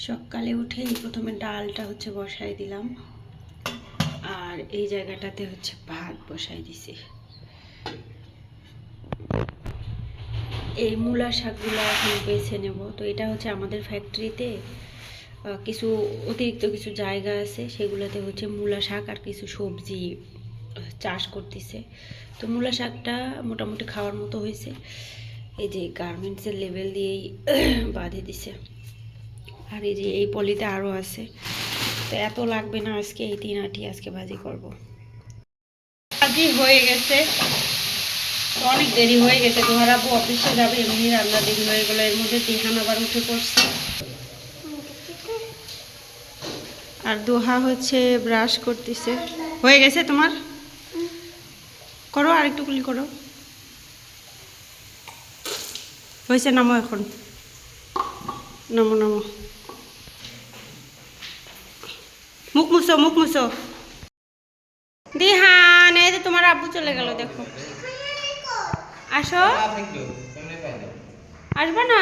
সকালে উঠেই প্রথমে ডালটা হচ্ছে বসাই দিলাম, আর এই জায়গাটাতে হচ্ছে ভাত বসাই দিছি। এই মূলা শাকগুলো এখন বেছে নেব। তো এটা হচ্ছে আমাদের ফ্যাক্টরিতে কিছু অতিরিক্ত কিছু জায়গা আছে, সেগুলোতে হচ্ছে মূলা শাক আর কিছু সবজি চাষ করতেছে। তো মূলা শাকটা মোটামুটি খাওয়ার মতো হয়েছে। এই যে গার্মেন্টসের লেভেল দিয়েই বাঁধে দিছে, আর এই যে এই পলিতে আরও আছে। তো এত লাগবে না আজকে, এই 3 আটি আজকে ভাজি করব। ভাজি হয়ে গেছে, অনেক দেরি হয়ে গেছে। তোমার আব্বু অফিসে যাবে, এমনি রান্না দেরি হয়ে গেলো। এর মধ্যে তিহান আবার উঠে পড়ছে, আর দোহা হচ্ছে ব্রাশ করতেছে। হয়ে গেছে তোমার? করো, আরেকটু কুলি করো। হয়েছে, নামো এখন, নামো নামো, মুখ মুছো, মুখ মুছো। দিহান, এই যে তোমার আব্বু চলে গেল, দেখো। আসো, আসবা না?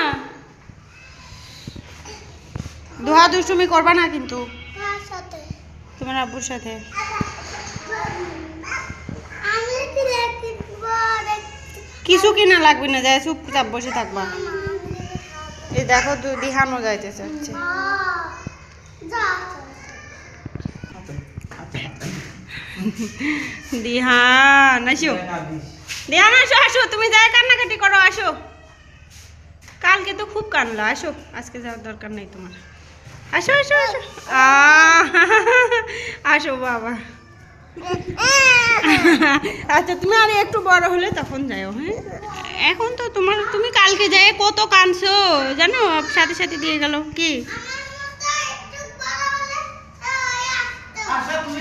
দোহা দুষ্টুমি করবা না কিন্তু, তোমার আব্বুর সাথে। কিছু কিনা লাগবে না, যায় চুপচাপ বসে থাকবা। এই দেখো দিহানও যাইতে চাচ্ছে। দিহান আসো, দিহান আসো, আসো, তুমি যাই কান্নাকাটি করো, আসো। কালকে তো খুব কানলা, আসো, আজকে যাওয়ার দরকার নেই তোমার। আসো আসো আসো, আসো বাবা। আচ্ছা, তুমি আর একটু বড় হলে তখন যাও। হ্যাঁ, এখন তো তুমি কালকে যাই কত কানছো জানো, সাথে সাথে দিয়ে গেল কি।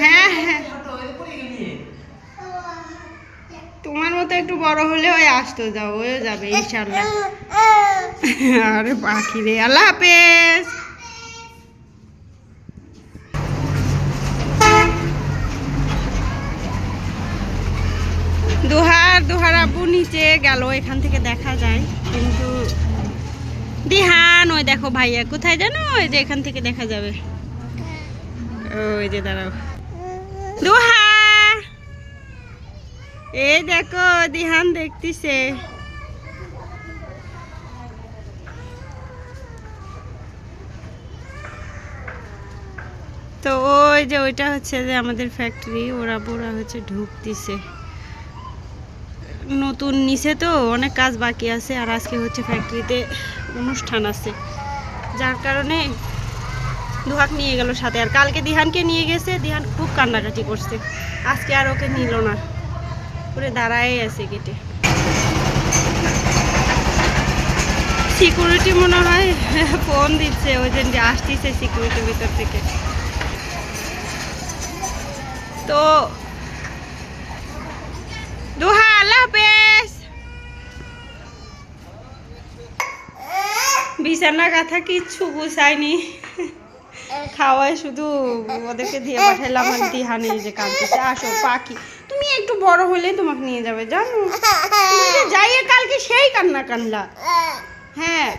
হ্যাঁ হ্যাঁ, তোমার মতো একটু বড় হলে ওই আসতো, যাও, ওই যাবে ইনশাল্লাহ। আরে পাখি রে, আল্লাহ হাফেজ। দোহার আব্বু নিচে গেল, এখান থেকে দেখা যায় কিন্তু। দিহান, ওই দেখো ভাইয়া কোথায় জানো, ওই যে এখান থেকে দেখা যাবে। ওই যে দাঁড়াও, দোহা, এই দেখো দিহান দেখতেছে। তো ওই যে ওইটা হচ্ছে যে আমাদের ফ্যাক্টরি, ওরা হচ্ছে ঢুকতেছে। নতুন নিচে তো অনেক কাজ বাকি আছে, আর আজকে হচ্ছে ফ্যাক্টরিতে অনুষ্ঠান আছে, যার কারণে দোহাক নিয়ে গেল সাথে। আর কালকে দিহানকে নিয়ে গেছে, দিহান খুব কান্নাকাটি করছে, আজকে আর ওকে নিল না, পুরো দাঁড়ায় আছে গেটে। সিকিউরিটি মনে হয় ফোন দিচ্ছে, ওই যে আসতেছে সিকিউরিটির ভিতর থেকে। তো দোহা, আল্লাহ হাফেজ। বিছানা কাঁথা কিচ্ছু গুছাইনি, খাওয়ায় শুধু ওদেরকে দিয়ে পাঠাইলাম। আর দিহানে যে কাঁদতেছে। আসো পাখি, তুমি একটু বড় হলে তোমাকে নিয়ে যাবে জানো, যাইয়ে কালকে সেই কান্না কানলা। হ্যাঁ,